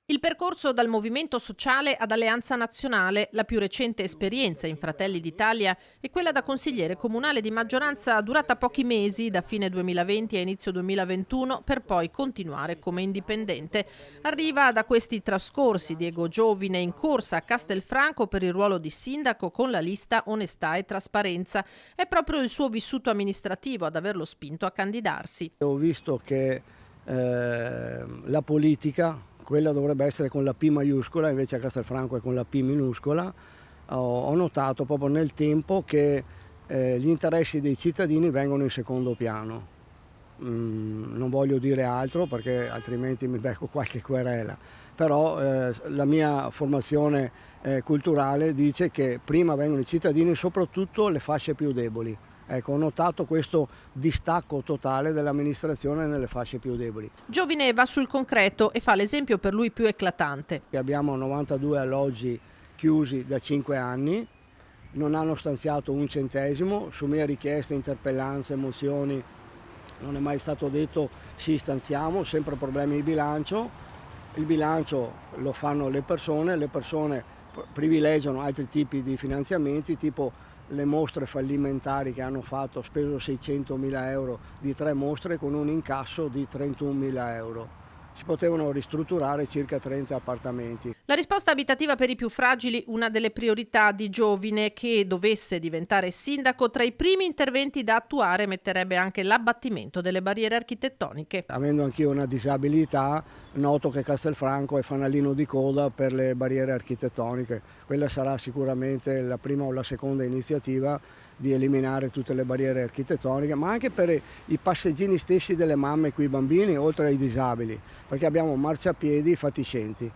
Il percorso dal Movimento Sociale ad Alleanza Nazionale, la più recente esperienza in Fratelli d'Italia è quella da consigliere comunale di maggioranza durata pochi mesi, da fine 2020 a inizio 2021, per poi continuare come indipendente. Arriva da questi trascorsi Diego Giovine in corsa a Castelfranco per il ruolo di sindaco con la lista Onestà e Trasparenza. È proprio il suo vissuto amministrativo ad averlo spinto a candidarsi. Ho visto che la politica, quella dovrebbe essere con la P maiuscola, invece a Castelfranco è con la P minuscola. Ho notato proprio nel tempo che gli interessi dei cittadini vengono in secondo piano. Non voglio dire altro perché altrimenti mi becco qualche querela, però la mia formazione culturale dice che prima vengono i cittadini, soprattutto le fasce più deboli. Ecco, ho notato questo distacco totale dell'amministrazione nelle fasce più deboli. Giovine va sul concreto e fa l'esempio per lui più eclatante. Abbiamo 92 alloggi chiusi da 5 anni, non hanno stanziato un centesimo, su mie richieste, interpellanze, mozioni, non è mai stato detto sì stanziamo, sempre problemi di bilancio. Il bilancio lo fanno le persone privilegiano altri tipi di finanziamenti, tipo le mostre fallimentari che hanno fatto, speso 600.000 euro di 3 mostre con un incasso di 31.000 euro. Si potevano ristrutturare circa 30 appartamenti. La risposta abitativa per i più fragili, una delle priorità di Giovine, che dovesse diventare sindaco, tra i primi interventi da attuare metterebbe anche l'abbattimento delle barriere architettoniche. Avendo anch'io una disabilità, noto che Castelfranco è fanalino di coda per le barriere architettoniche. Quella sarà sicuramente la prima o la seconda iniziativa di eliminare tutte le barriere architettoniche, ma anche per i passeggini stessi delle mamme con i bambini, oltre ai disabili, perché abbiamo marciapiedi fatiscenti.